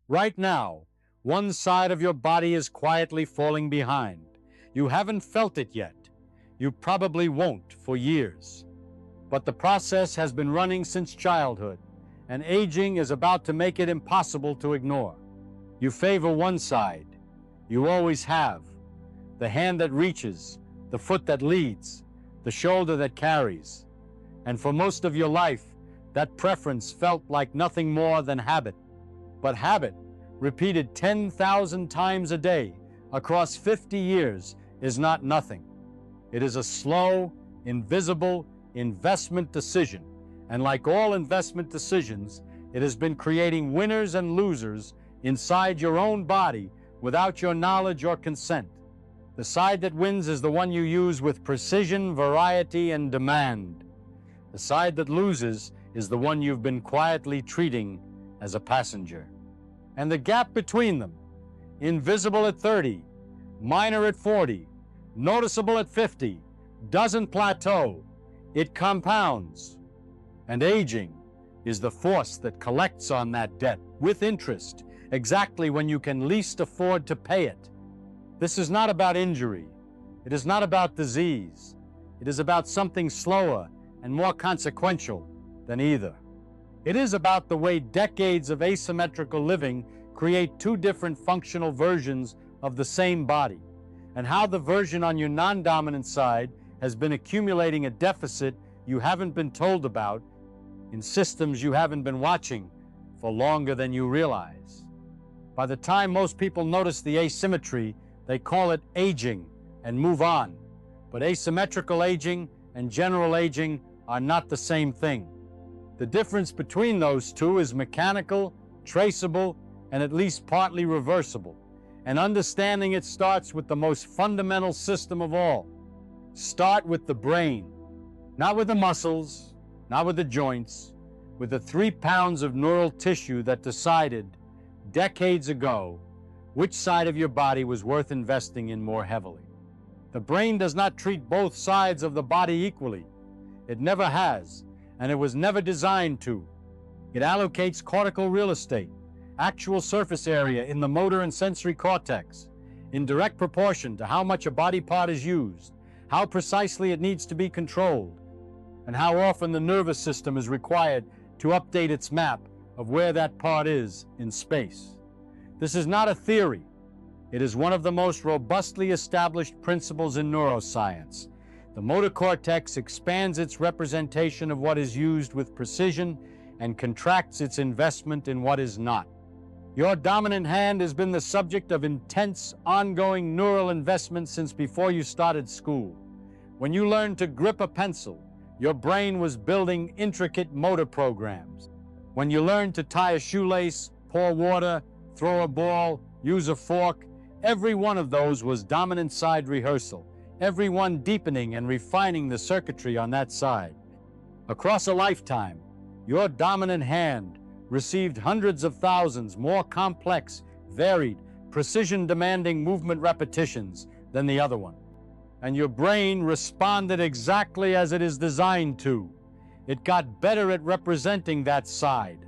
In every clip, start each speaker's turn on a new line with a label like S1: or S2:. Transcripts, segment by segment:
S1: Right now, one side of your body is quietly falling behind. You haven't felt it yet. You probably won't for years. But the process has been running since childhood, and aging is about to make it impossible to ignore. You favor one side. You always have. The hand that reaches, the foot that leads, the shoulder that carries. And for most of your life, that preference felt like nothing more than habit. But habit, repeated 10,000 times a day across 50 years, is not nothing. It is a slow, invisible investment decision. And like all investment decisions, it has been creating winners and losers inside your own body without your knowledge or consent. The side that wins is the one you use with precision, variety, and demand. The side that loses is the one you've been quietly treating as a passenger. And the gap between them, invisible at 30, minor at 40, noticeable at 50, doesn't plateau. It compounds. And aging is the force that collects on that debt with interest, exactly when you can least afford to pay it. This is not about injury. It is not about disease. It is about something slower and more consequential than either. It is about the way decades of asymmetrical living create two different functional versions of the same body, and how the version on your non-dominant side has been accumulating a deficit you haven't been told about in systems you haven't been watching for longer than you realize. By the time most people notice the asymmetry, they call it aging and move on. But asymmetrical aging and general aging are not the same thing. The difference between those two is mechanical, traceable, and at least partly reversible. And understanding it starts with the most fundamental system of all. Start with the brain, not with the muscles, not with the joints, with the 3 pounds of neural tissue that decided decades ago which side of your body was worth investing in more heavily. The brain does not treat both sides of the body equally. It never has, and it was never designed to. It allocates cortical real estate, actual surface area in the motor and sensory cortex, in direct proportion to how much a body part is used, how precisely it needs to be controlled, and how often the nervous system is required to update its map of where that part is in space. This is not a theory. It is one of the most robustly established principles in neuroscience. The motor cortex expands its representation of what is used with precision and contracts its investment in what is not. Your dominant hand has been the subject of intense, ongoing neural investment since before you started school. When you learned to grip a pencil, your brain was building intricate motor programs. When you learned to tie a shoelace, pour water, throw a ball, use a fork, every one of those was dominant side rehearsal, every one deepening and refining the circuitry on that side. Across a lifetime, your dominant hand received hundreds of thousands more complex, varied, precision-demanding movement repetitions than the other one. And your brain responded exactly as it is designed to. It got better at representing that side,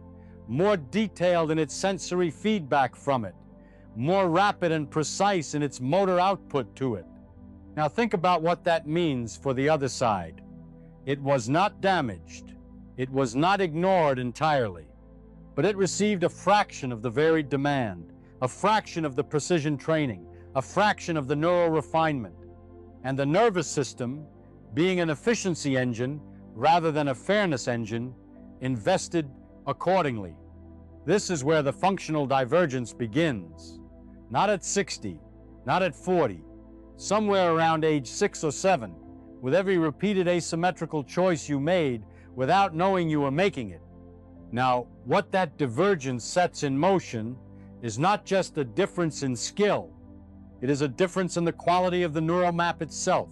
S1: more detailed in its sensory feedback from it, more rapid and precise in its motor output to it. Now think about what that means for the other side. It was not damaged. It was not ignored entirely. But it received a fraction of the varied demand, a fraction of the precision training, a fraction of the neural refinement. And the nervous system, being an efficiency engine rather than a fairness engine, invested accordingly. This is where the functional divergence begins. Not at 60, not at 40, somewhere around age 6 or 7, with every repeated asymmetrical choice you made without knowing you were making it. Now, what that divergence sets in motion is not just a difference in skill. It is a difference in the quality of the neural map itself,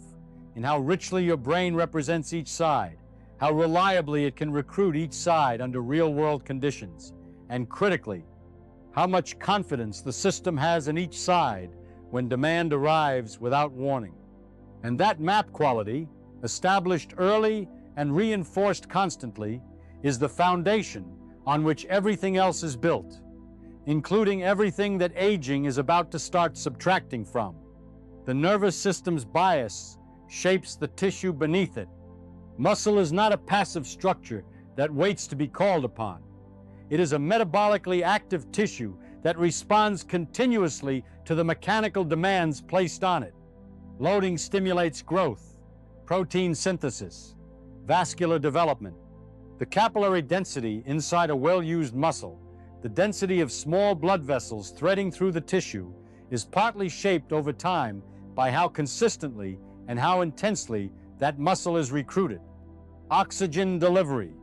S1: in how richly your brain represents each side, how reliably it can recruit each side under real-world conditions, and critically, how much confidence the system has in each side when demand arrives without warning. And that map quality, established early and reinforced constantly, is the foundation on which everything else is built. including everything that aging is about to start subtracting from. The nervous system's bias shapes the tissue beneath it. Muscle is not a passive structure that waits to be called upon. It is a metabolically active tissue that responds continuously to the mechanical demands placed on it. Loading stimulates growth, protein synthesis, vascular development. The capillary density inside a well-used muscle, the density of small blood vessels threading through the tissue, is partly shaped over time by how consistently and how intensely that muscle is recruited. Oxygen delivery,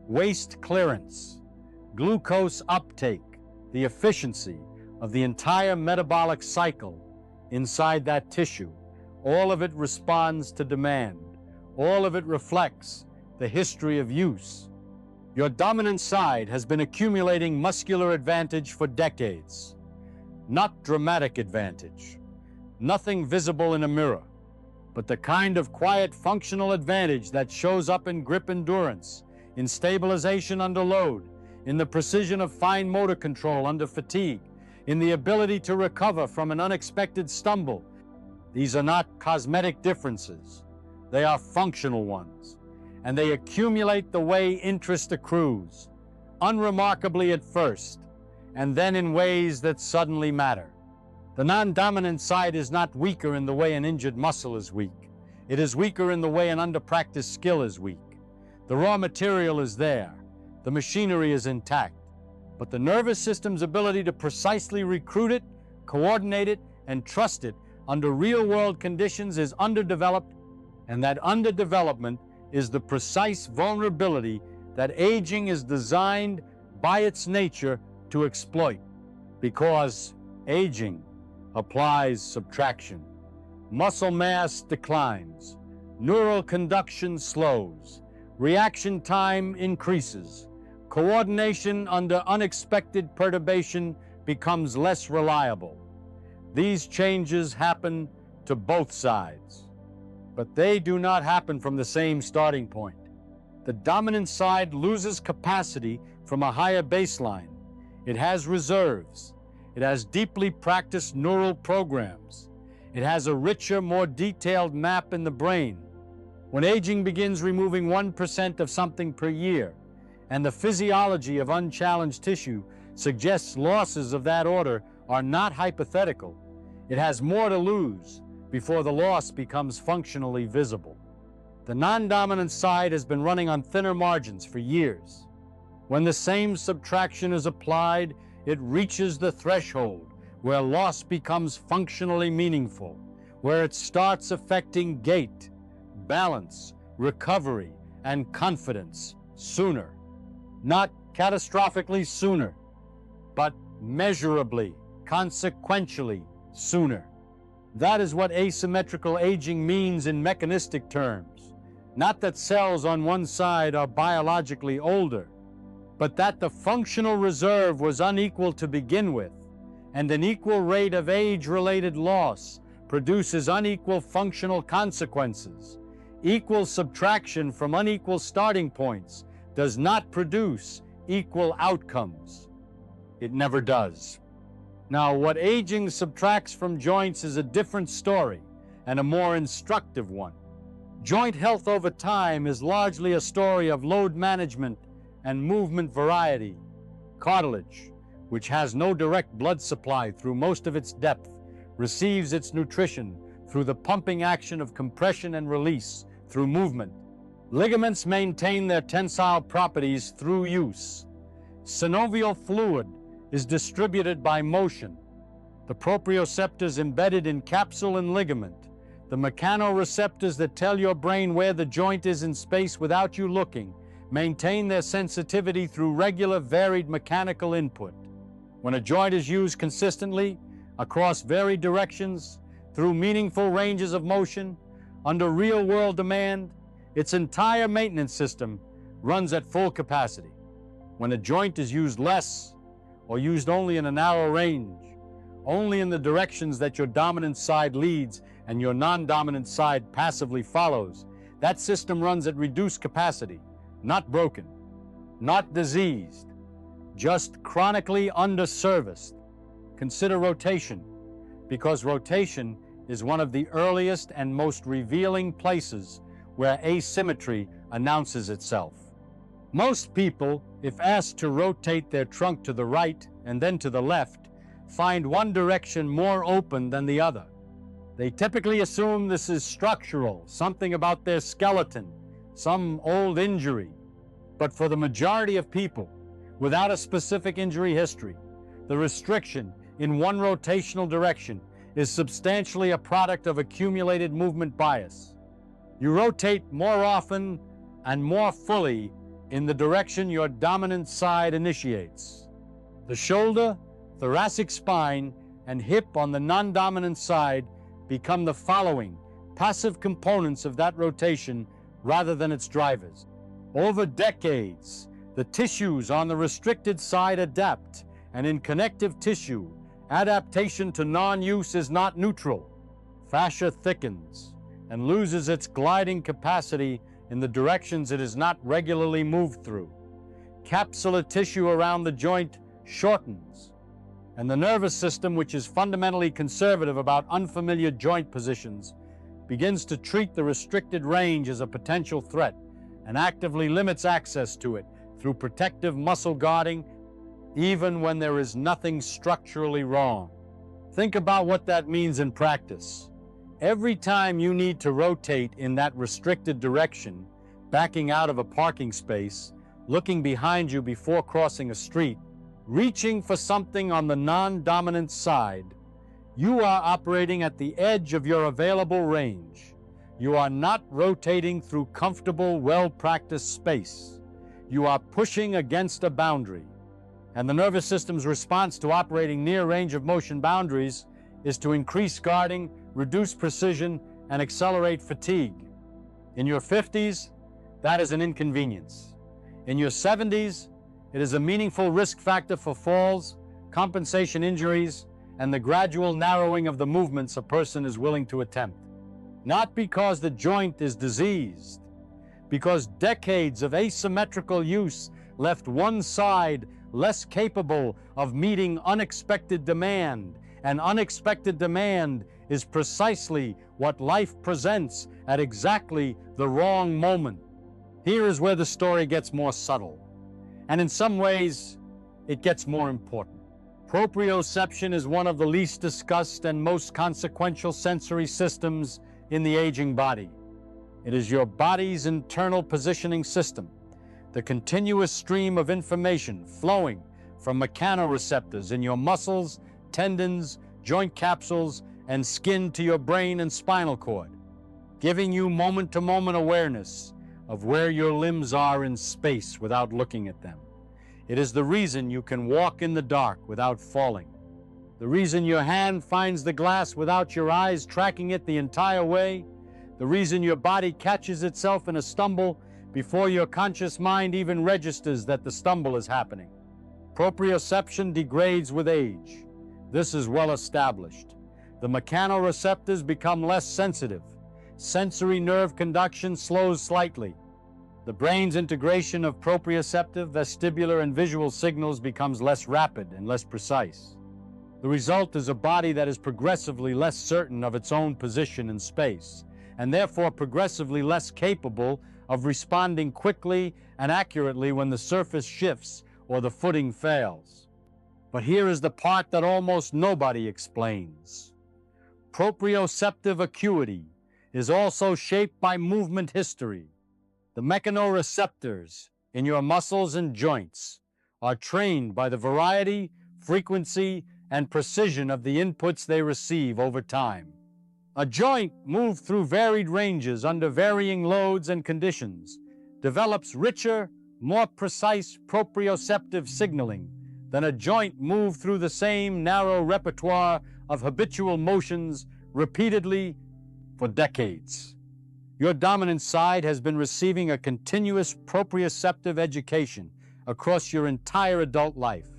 S1: waste clearance, glucose uptake, the efficiency of the entire metabolic cycle inside that tissue. All of it responds to demand. All of it reflects the history of use. Your dominant side has been accumulating muscular advantage for decades. Not dramatic advantage, nothing visible in a mirror, but the kind of quiet functional advantage that shows up in grip endurance, in stabilization under load, in the precision of fine motor control under fatigue, in the ability to recover from an unexpected stumble. These are not cosmetic differences. They are functional ones, and they accumulate the way interest accrues, unremarkably at first, and then in ways that suddenly matter. The non-dominant side is not weaker in the way an injured muscle is weak. It is weaker in the way an under-practiced skill is weak. The raw material is there. The machinery is intact. But the nervous system's ability to precisely recruit it, coordinate it, and trust it under real-world conditions is underdeveloped, and that underdevelopment is the precise vulnerability that aging is designed by its nature to exploit, because aging applies subtraction. Muscle mass declines, neural conduction slows, reaction time increases, coordination under unexpected perturbation becomes less reliable. These changes happen to both sides, but they do not happen from the same starting point. The dominant side loses capacity from a higher baseline. It has reserves. It has deeply practiced neural programs. It has a richer, more detailed map in the brain. When aging begins removing 1% of something per year, and the physiology of unchallenged tissue suggests losses of that order are not hypothetical, it has more to lose before the loss becomes functionally visible. The non-dominant side has been running on thinner margins for years. When the same subtraction is applied, it reaches the threshold where loss becomes functionally meaningful, where it starts affecting gait, balance, recovery, and confidence sooner. Not catastrophically sooner, but measurably, consequentially sooner. That is what asymmetrical aging means in mechanistic terms. Not that cells on one side are biologically older, but that the functional reserve was unequal to begin with, and an equal rate of age-related loss produces unequal functional consequences. Equal subtraction from unequal starting points does not produce equal outcomes. It never does. Now, what aging subtracts from joints is a different story, and a more instructive one. Joint health over time is largely a story of load management and movement variety. Cartilage, which has no direct blood supply through most of its depth, receives its nutrition through the pumping action of compression and release through movement. Ligaments maintain their tensile properties through use. Synovial fluid is distributed by motion. The proprioceptors embedded in capsule and ligament, the mechanoreceptors that tell your brain where the joint is in space without you looking, maintain their sensitivity through regular, varied mechanical input. When a joint is used consistently, across varied directions, through meaningful ranges of motion, under real-world demand, its entire maintenance system runs at full capacity. When a joint is used less, or used only in a narrow range, only in the directions that your dominant side leads and your non-dominant side passively follows, that system runs at reduced capacity, not broken, not diseased, just chronically underserviced. Consider rotation, because rotation is one of the earliest and most revealing places where asymmetry announces itself. Most people, if asked to rotate their trunk to the right and then to the left, find one direction more open than the other. They typically assume this is structural, something about their skeleton, some old injury. But for the majority of people, without a specific injury history, the restriction in one rotational direction is substantially a product of accumulated movement bias. You rotate more often and more fully in the direction your dominant side initiates. The shoulder, thoracic spine, and hip on the non-dominant side become the following passive components of that rotation rather than its drivers. Over decades, the tissues on the restricted side adapt, and in connective tissue, adaptation to non-use is not neutral. Fascia thickens and loses its gliding capacity in the directions it is not regularly moved through. Capsular tissue around the joint shortens, and the nervous system, which is fundamentally conservative about unfamiliar joint positions, begins to treat the restricted range as a potential threat and actively limits access to it through protective muscle guarding, even when there is nothing structurally wrong. Think about what that means in practice. Every time you need to rotate in that restricted direction, backing out of a parking space, looking behind you before crossing a street, reaching for something on the non-dominant side, you are operating at the edge of your available range. You are not rotating through comfortable, well-practiced space. You are pushing against a boundary. And the nervous system's response to operating near range of motion boundaries is to increase guarding, reduce precision, and accelerate fatigue. In your 50s, that is an inconvenience. In your 70s, it is a meaningful risk factor for falls, compensation injuries, and the gradual narrowing of the movements a person is willing to attempt. Not because the joint is diseased, because decades of asymmetrical use left one side less capable of meeting unexpected demand, and unexpected demand is precisely what life presents at exactly the wrong moment. Here is where the story gets more subtle, and in some ways, it gets more important. Proprioception is one of the least discussed and most consequential sensory systems in the aging body. It is your body's internal positioning system, the continuous stream of information flowing from mechanoreceptors in your muscles, tendons, joint capsules, and skin to your brain and spinal cord, giving you moment-to-moment awareness of where your limbs are in space without looking at them. It is the reason you can walk in the dark without falling, the reason your hand finds the glass without your eyes tracking it the entire way, the reason your body catches itself in a stumble before your conscious mind even registers that the stumble is happening. Proprioception degrades with age. This is well established. The mechanoreceptors become less sensitive. Sensory nerve conduction slows slightly. The brain's integration of proprioceptive, vestibular, and visual signals becomes less rapid and less precise. The result is a body that is progressively less certain of its own position in space, and therefore progressively less capable of responding quickly and accurately when the surface shifts or the footing fails. But here is the part that almost nobody explains. Proprioceptive acuity is also shaped by movement history. The mechanoreceptors in your muscles and joints are trained by the variety, frequency, and precision of the inputs they receive over time. A joint moved through varied ranges under varying loads and conditions develops richer, more precise proprioceptive signaling than a joint moved through the same narrow repertoire of habitual motions repeatedly for decades. Your dominant side has been receiving a continuous proprioceptive education across your entire adult life.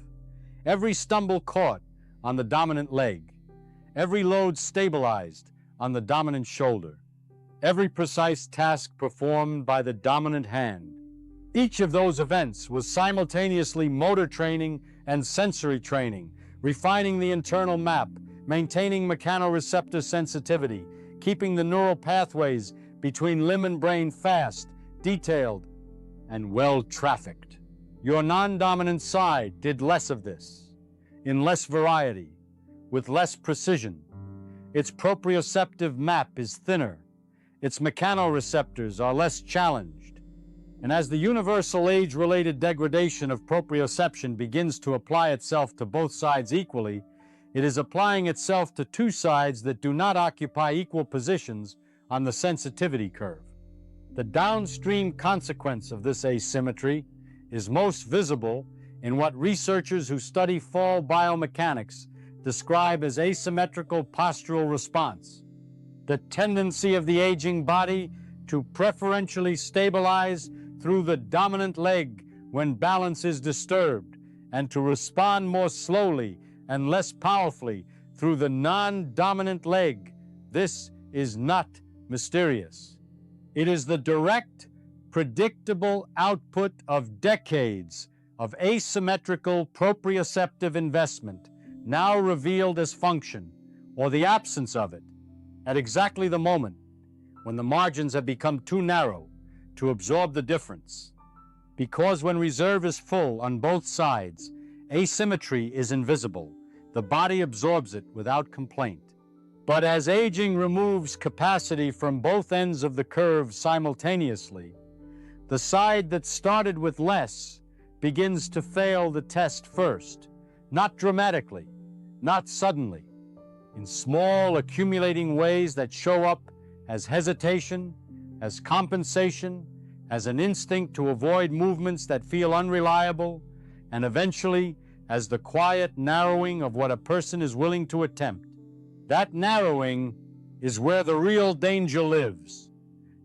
S1: Every stumble caught on the dominant leg, every load stabilized on the dominant shoulder, every precise task performed by the dominant hand. Each of those events was simultaneously motor training and sensory training, refining the internal map, maintaining mechanoreceptor sensitivity, keeping the neural pathways between limb and brain fast, detailed, and well-trafficked. Your non-dominant side did less of this, in less variety, with less precision. Its proprioceptive map is thinner. Its mechanoreceptors are less challenged. And as the universal age-related degradation of proprioception begins to apply itself to both sides equally, it is applying itself to two sides that do not occupy equal positions on the sensitivity curve. The downstream consequence of this asymmetry is most visible in what researchers who study fall biomechanics describe as asymmetrical postural response, the tendency of the aging body to preferentially stabilize through the dominant leg when balance is disturbed, and to respond more slowly and less powerfully through the non-dominant leg. This is not mysterious. It is the direct, predictable output of decades of asymmetrical proprioceptive investment, now revealed as function, or the absence of it, at exactly the moment when the margins have become too narrow to absorb the difference. Because when reserve is full on both sides, asymmetry is invisible. The body absorbs it without complaint. But as aging removes capacity from both ends of the curve simultaneously, the side that started with less begins to fail the test first, not dramatically, not suddenly, in small accumulating ways that show up as hesitation, as compensation, as an instinct to avoid movements that feel unreliable, and eventually as the quiet narrowing of what a person is willing to attempt. That narrowing is where the real danger lives,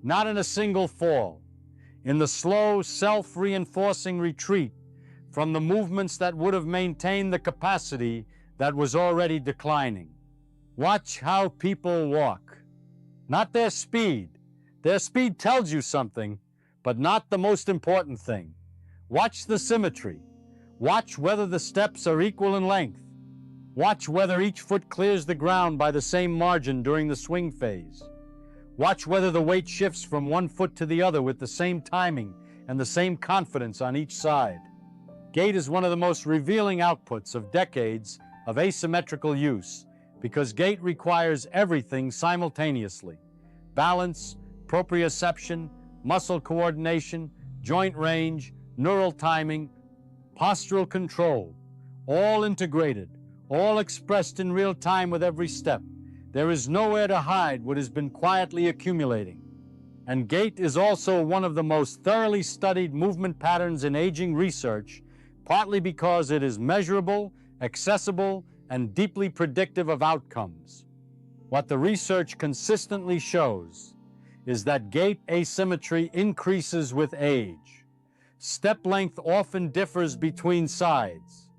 S1: not in a single fall, in the slow, self-reinforcing retreat from the movements that would have maintained the capacity that was already declining. Watch how people walk. Not their speed. Their speed tells you something, but not the most important thing. Watch the symmetry. Watch whether the steps are equal in length. Watch whether each foot clears the ground by the same margin during the swing phase. Watch whether the weight shifts from one foot to the other with the same timing and the same confidence on each side. Gait is one of the most revealing outputs of decades of asymmetrical use, because gait requires everything simultaneously: balance, proprioception, muscle coordination, joint range, neural timing, postural control, all integrated, all expressed in real time with every step. There is nowhere to hide what has been quietly accumulating. And gait is also one of the most thoroughly studied movement patterns in aging research, partly because it is measurable, accessible, and deeply predictive of outcomes. What the research consistently shows is that gait asymmetry increases with age. Step length often differs between sides.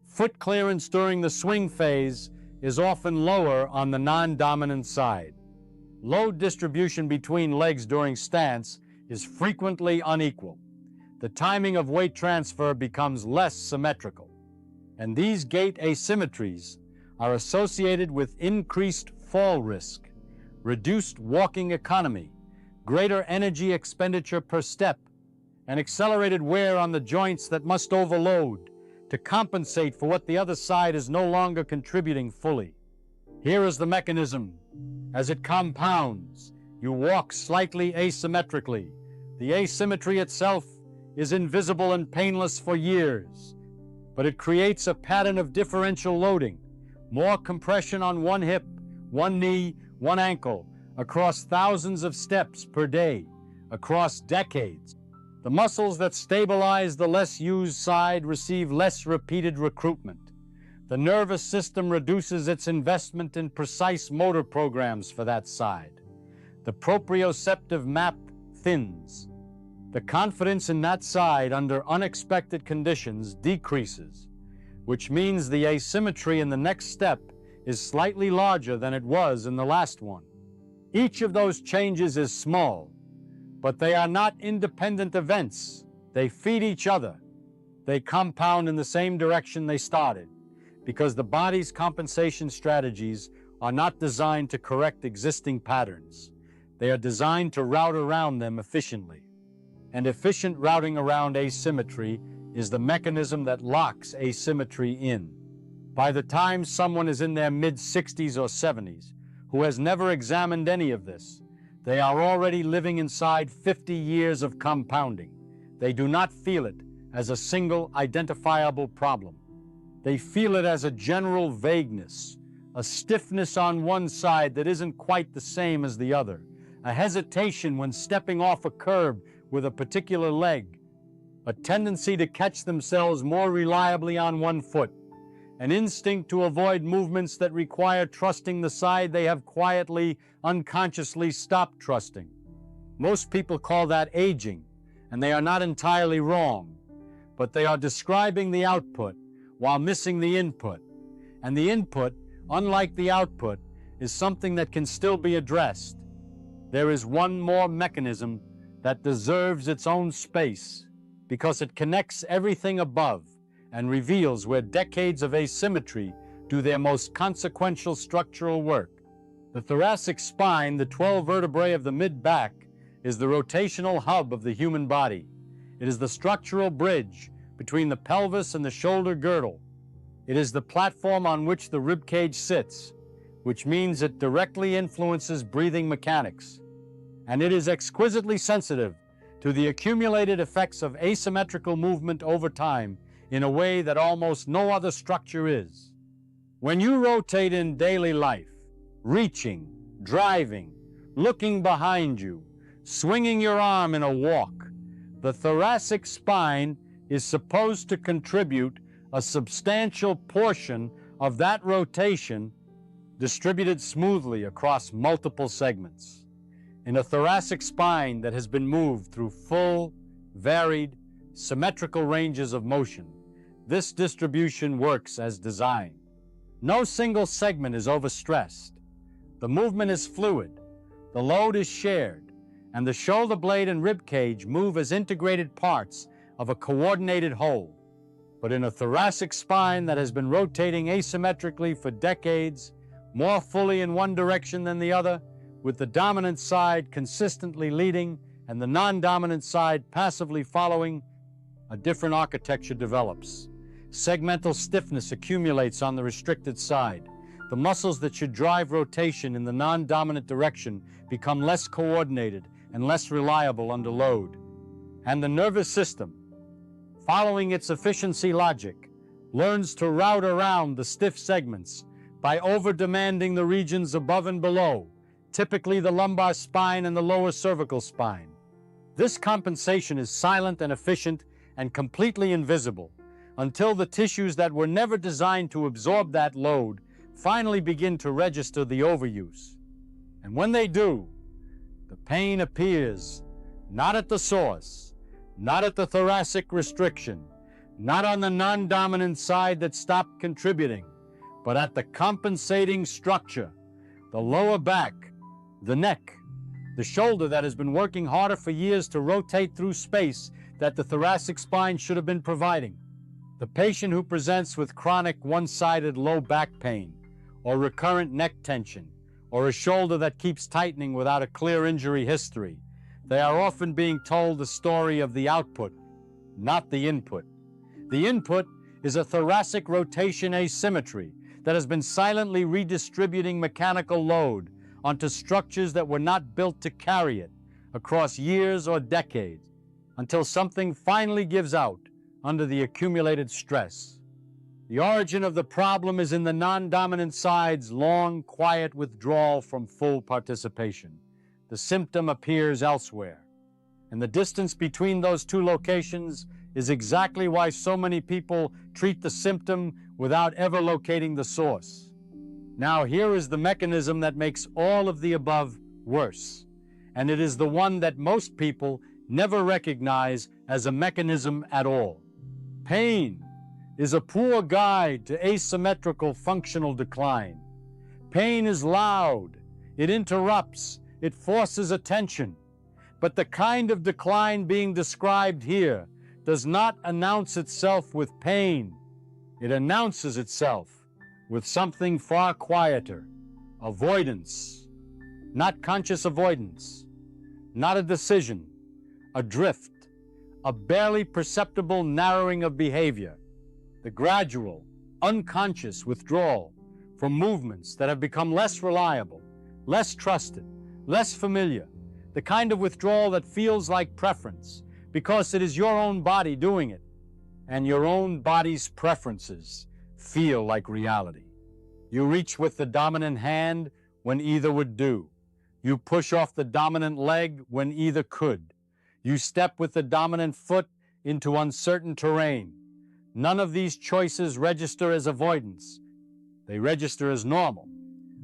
S1: Foot clearance during the swing phase is often lower on the non-dominant side. Load distribution between legs during stance is frequently unequal. The timing of weight transfer becomes less symmetrical. And these gait asymmetries are associated with increased fall risk, reduced walking economy, greater energy expenditure per step, and accelerated wear on the joints that must overload to compensate for what the other side is no longer contributing fully. Here is the mechanism. As it compounds, you walk slightly asymmetrically. The asymmetry itself is invisible and painless for years, but it creates a pattern of differential loading, more compression on one hip, one knee, one ankle, across thousands of steps per day, across decades. The muscles that stabilize the less used side receive less repeated recruitment. The nervous system reduces its investment in precise motor programs for that side. The proprioceptive map thins. The confidence in that side under unexpected conditions decreases, which means the asymmetry in the next step is slightly larger than it was in the last one. Each of those changes is small, but they are not independent events. They feed each other. They compound in the same direction they started, because the body's compensation strategies are not designed to correct existing patterns. They are designed to route around them efficiently. And efficient routing around asymmetry is the mechanism that locks asymmetry in. By the time someone is in their mid-60s or 70s, who has never examined any of this, they are already living inside 50 years of compounding. They do not feel it as a single identifiable problem. They feel it as a general vagueness, a stiffness on one side that isn't quite the same as the other, a hesitation when stepping off a curb with a particular leg, a tendency to catch themselves more reliably on one foot, an instinct to avoid movements that require trusting the side they have quietly, unconsciously stopped trusting. Most people call that aging, and they are not entirely wrong, but they are describing the output while missing the input. And the input, unlike the output, is something that can still be addressed. There is one more mechanism that deserves its own space because it connects everything above and reveals where decades of asymmetry do their most consequential structural work. The thoracic spine, the 12 vertebrae of the mid-back, is the rotational hub of the human body. It is the structural bridge between the pelvis and the shoulder girdle. It is the platform on which the rib cage sits, which means it directly influences breathing mechanics. And it is exquisitely sensitive to the accumulated effects of asymmetrical movement over time in a way that almost no other structure is. When you rotate in daily life, reaching, driving, looking behind you, swinging your arm in a walk, the thoracic spine is supposed to contribute a substantial portion of that rotation distributed smoothly across multiple segments. In a thoracic spine that has been moved through full, varied, symmetrical ranges of motion, this distribution works as designed. No single segment is overstressed. The movement is fluid, the load is shared, and the shoulder blade and rib cage move as integrated parts of a coordinated whole. But in a thoracic spine that has been rotating asymmetrically for decades, more fully in one direction than the other, with the dominant side consistently leading and the non-dominant side passively following, a different architecture develops. Segmental stiffness accumulates on the restricted side. The muscles that should drive rotation in the non-dominant direction become less coordinated and less reliable under load. And the nervous system, following its efficiency logic, learns to route around the stiff segments by over-demanding the regions above and below, typically the lumbar spine and the lower cervical spine. This compensation is silent and efficient and completely invisible until the tissues that were never designed to absorb that load finally begin to register the overuse. And when they do, the pain appears not at the source, not at the thoracic restriction, not on the non-dominant side that stopped contributing, but at the compensating structure, the lower back, the neck, the shoulder that has been working harder for years to rotate through space that the thoracic spine should have been providing. The patient who presents with chronic one-sided low back pain, or recurrent neck tension, or a shoulder that keeps tightening without a clear injury history, they are often being told the story of the output, not the input. The input is a thoracic rotation asymmetry that has been silently redistributing mechanical load onto structures that were not built to carry it across years or decades until something finally gives out under the accumulated stress. The origin of the problem is in the non-dominant side's long, quiet withdrawal from full participation. The symptom appears elsewhere. And the distance between those two locations is exactly why so many people treat the symptom without ever locating the source. Now, here is the mechanism that makes all of the above worse, and it is the one that most people never recognize as a mechanism at all. Pain is a poor guide to asymmetrical functional decline. Pain is loud, it interrupts, it forces attention. But the kind of decline being described here does not announce itself with pain. It announces itself with something far quieter: avoidance. Not conscious avoidance, not a decision, a drift, a barely perceptible narrowing of behavior, the gradual, unconscious withdrawal from movements that have become less reliable, less trusted, less familiar, the kind of withdrawal that feels like preference because it is your own body doing it, and your own body's preferences feel like reality. You reach with the dominant hand when either would do. You push off the dominant leg when either could. You step with the dominant foot into uncertain terrain. None of these choices register as avoidance. They register as normal.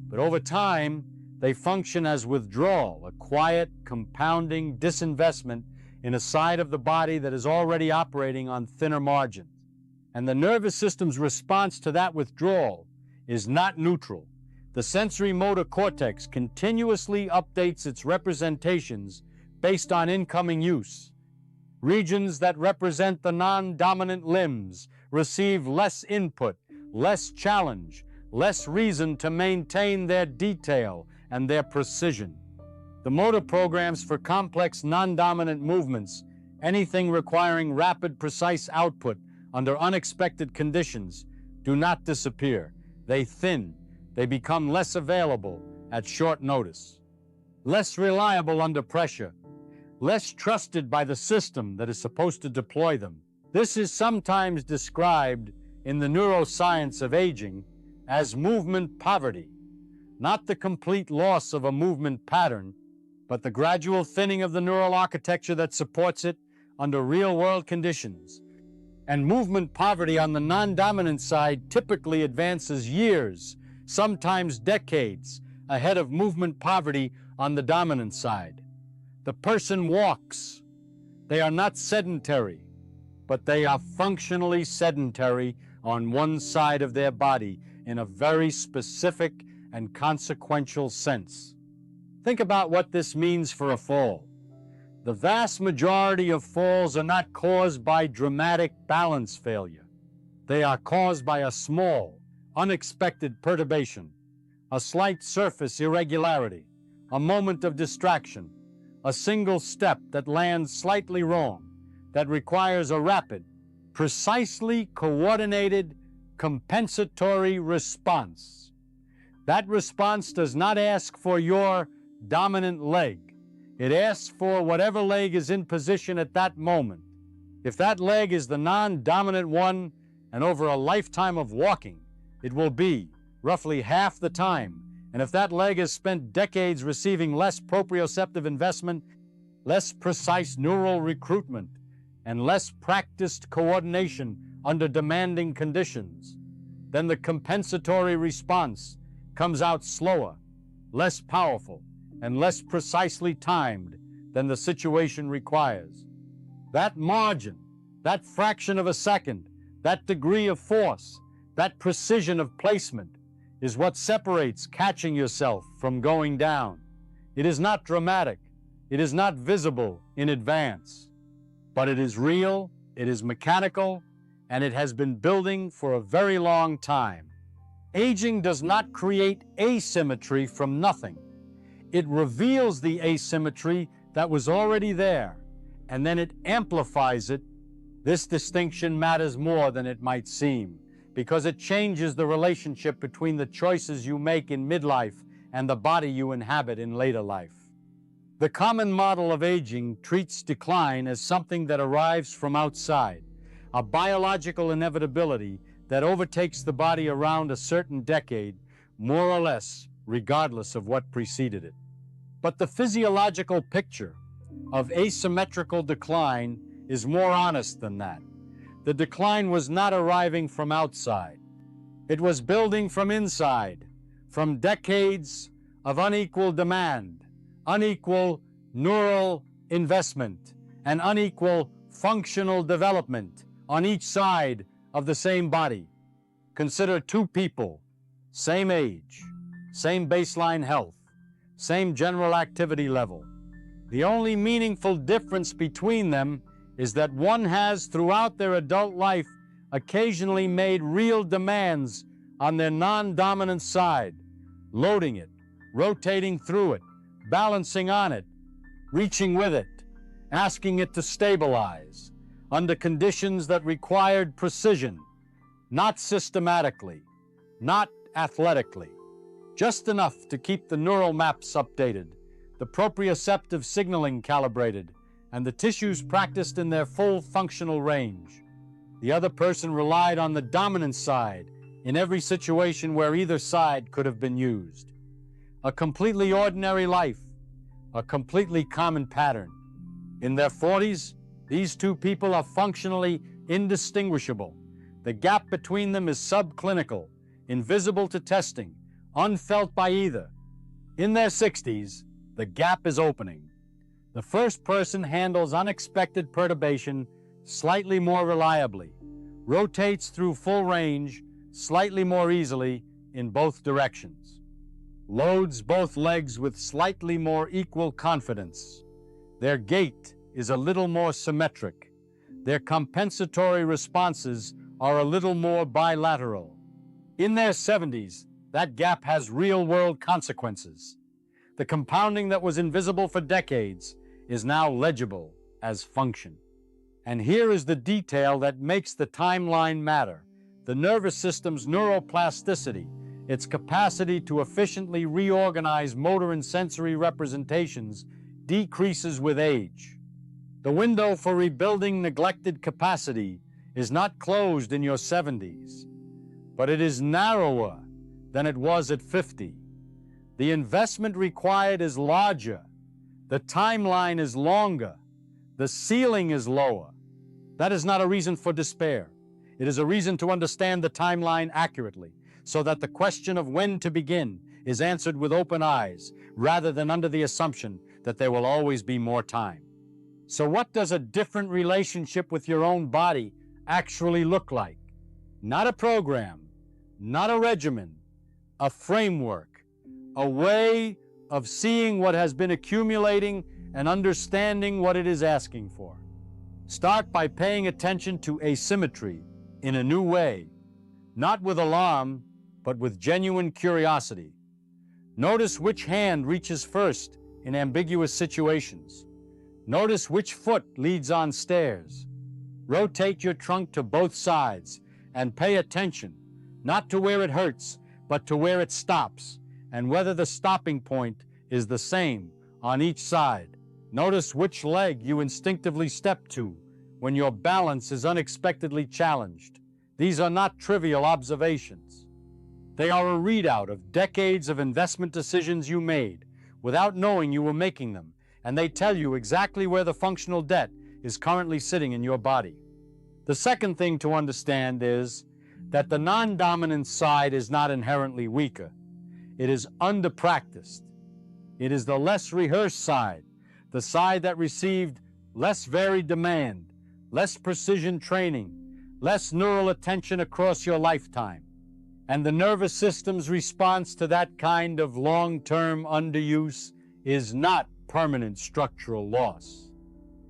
S1: But over time, they function as withdrawal, a quiet, compounding disinvestment in a side of the body that is already operating on thinner margins. And the nervous system's response to that withdrawal is not neutral. The sensory motor cortex continuously updates its representations based on incoming use. Regions that represent the non-dominant limbs receive less input, less challenge, less reason to maintain their detail and their precision. The motor programs for complex non-dominant movements, anything requiring rapid, precise output under unexpected conditions, do not disappear. They thin. They become less available at short notice, less reliable under pressure, less trusted by the system that is supposed to deploy them. This is sometimes described in the neuroscience of aging as movement poverty, not the complete loss of a movement pattern, but the gradual thinning of the neural architecture that supports it under real-world conditions. And movement poverty on the non-dominant side typically advances years, sometimes decades, ahead of movement poverty on the dominant side. The person walks. They are not sedentary, but they are functionally sedentary on one side of their body in a very specific and consequential sense. Think about what this means for a fall. The vast majority of falls are not caused by dramatic balance failure. They are caused by a small, unexpected perturbation, a slight surface irregularity, a moment of distraction, a single step that lands slightly wrong, that requires a rapid, precisely coordinated, compensatory response. That response does not ask for your dominant leg. It asks for whatever leg is in position at that moment. If that leg is the non-dominant one, and over a lifetime of walking, it will be roughly half the time. And if that leg has spent decades receiving less proprioceptive investment, less precise neural recruitment, and less practiced coordination under demanding conditions, then the compensatory response comes out slower, less powerful, and less precisely timed than the situation requires. That margin, that fraction of a second, that degree of force, that precision of placement is what separates catching yourself from going down. It is not dramatic. It is not visible in advance. But it is real, it is mechanical, and it has been building for a very long time. Aging does not create asymmetry from nothing. It reveals the asymmetry that was already there, and then it amplifies it. This distinction matters more than it might seem, because it changes the relationship between the choices you make in midlife and the body you inhabit in later life. The common model of aging treats decline as something that arrives from outside, a biological inevitability that overtakes the body around a certain decade, more or less, regardless of what preceded it. But the physiological picture of asymmetrical decline is more honest than that. The decline was not arriving from outside. It was building from inside, from decades of unequal demand, unequal neural investment, and unequal functional development on each side of the same body. Consider two people, same age, same baseline health, same general activity level. The only meaningful difference between them is that one has, throughout their adult life, occasionally made real demands on their non-dominant side, loading it, rotating through it, balancing on it, reaching with it, asking it to stabilize, under conditions that required precision, not systematically, not athletically, just enough to keep the neural maps updated, the proprioceptive signaling calibrated, and the tissues practiced in their full functional range. The other person relied on the dominant side in every situation where either side could have been used. A completely ordinary life, a completely common pattern. In their 40s, these two people are functionally indistinguishable. The gap between them is subclinical, invisible to testing, unfelt by either. In their 60s, the gap is opening. The first person handles unexpected perturbation slightly more reliably, rotates through full range slightly more easily in both directions, loads both legs with slightly more equal confidence. Their gait is a little more symmetric. Their compensatory responses are a little more bilateral. In their 70s, that gap has real-world consequences. The compounding that was invisible for decades is now legible as function. And here is the detail that makes the timeline matter. The nervous system's neuroplasticity, its capacity to efficiently reorganize motor and sensory representations, decreases with age. The window for rebuilding neglected capacity is not closed in your 70s, but it is narrower than it was at 50. The investment required is larger. The timeline is longer. The ceiling is lower. That is not a reason for despair. It is a reason to understand the timeline accurately, so that the question of when to begin is answered with open eyes, rather than under the assumption that there will always be more time. So what does a different relationship with your own body actually look like? Not a program, not a regimen, a framework, a way of seeing what has been accumulating and understanding what it is asking for. Start by paying attention to asymmetry in a new way, not with alarm, but with genuine curiosity. Notice which hand reaches first in ambiguous situations. Notice which foot leads on stairs. Rotate your trunk to both sides and pay attention, not to where it hurts, but to where it stops, and whether the stopping point is the same on each side. Notice which leg you instinctively step to when your balance is unexpectedly challenged. These are not trivial observations. They are a readout of decades of investment decisions you made without knowing you were making them, and they tell you exactly where the functional debt is currently sitting in your body. The second thing to understand is that the non-dominant side is not inherently weaker. It is under-practiced. It is the less rehearsed side, the side that received less varied demand, less precision training, less neural attention across your lifetime. And the nervous system's response to that kind of long-term underuse is not permanent structural loss.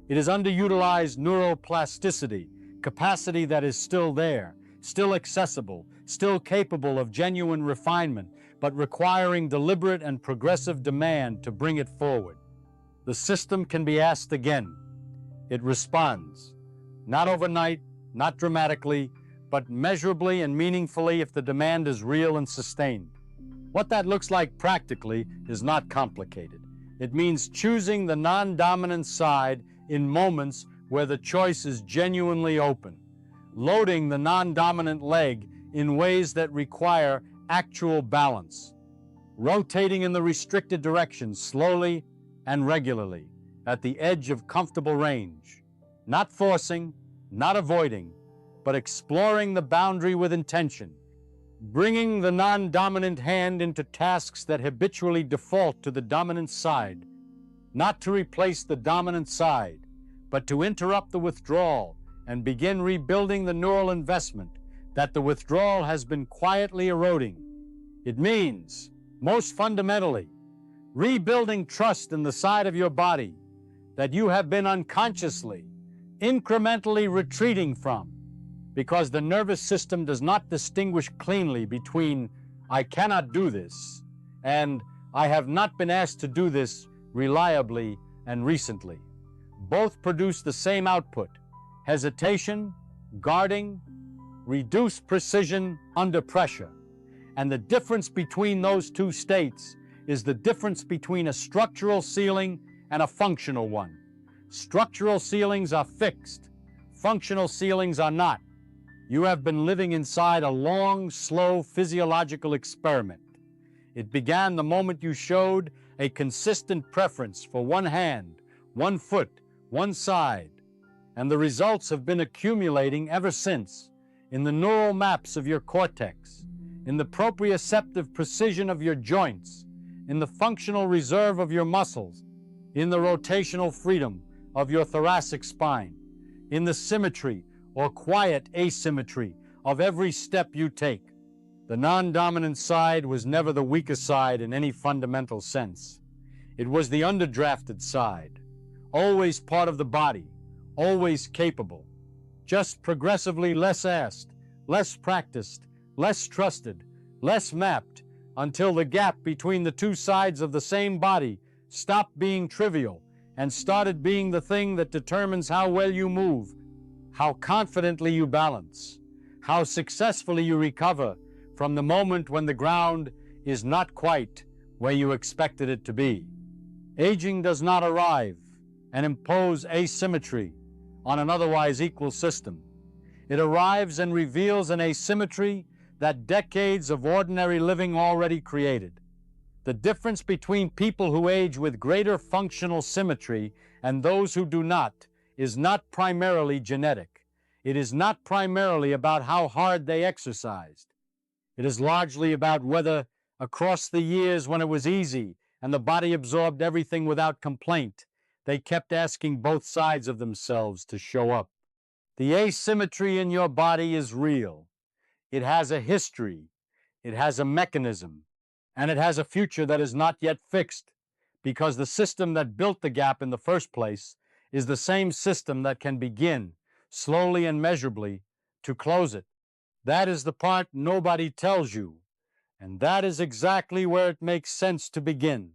S1: It is underutilized neuroplasticity, capacity that is still there, still accessible, still capable of genuine refinement, but requiring deliberate and progressive demand to bring it forward. The system can be asked again. It responds, not overnight, not dramatically, but measurably and meaningfully if the demand is real and sustained. What that looks like practically is not complicated. It means choosing the non-dominant side in moments where the choice is genuinely open, loading the non-dominant leg in ways that require actual balance, rotating in the restricted direction slowly and regularly at the edge of comfortable range, not forcing, not avoiding, but exploring the boundary with intention, bringing the non-dominant hand into tasks that habitually default to the dominant side, not to replace the dominant side, but to interrupt the withdrawal and begin rebuilding the neural investment that the withdrawal has been quietly eroding. It means, most fundamentally, rebuilding trust in the side of your body that you have been unconsciously, incrementally retreating from, because the nervous system does not distinguish cleanly between "I cannot do this" and "I have not been asked to do this reliably and recently." Both produce the same output: hesitation, guarding, reduced precision under pressure. And the difference between those two states is the difference between a structural ceiling and a functional one. Structural ceilings are fixed. Functional ceilings are not. You have been living inside a long, slow physiological experiment. It began the moment you showed a consistent preference for one hand, one foot, one side, and the results have been accumulating ever since in the neural maps of your cortex, in the proprioceptive precision of your joints, in the functional reserve of your muscles, in the rotational freedom of your thoracic spine, in the symmetry or quiet asymmetry of every step you take. The non-dominant side was never the weaker side in any fundamental sense. It was the underdrafted side, always part of the body, always capable, just progressively less asked, less practiced, less trusted, less mapped, until the gap between the two sides of the same body stopped being trivial and started being the thing that determines how well you move, how confidently you balance, how successfully you recover from the moment when the ground is not quite where you expected it to be. Aging does not arrive and impose asymmetry on an otherwise equal system. It arrives and reveals an asymmetry that decades of ordinary living already created. The difference between people who age with greater functional symmetry and those who do not is not primarily genetic. It is not primarily about how hard they exercised. It is largely about whether, across the years when it was easy and the body absorbed everything without complaint, they kept asking both sides of themselves to show up. The asymmetry in your body is real. It has a history, it has a mechanism, and it has a future that is not yet fixed, because the system that built the gap in the first place is the same system that can begin, slowly and measurably, to close it. That is the part nobody tells you, and that is exactly where it makes sense to begin.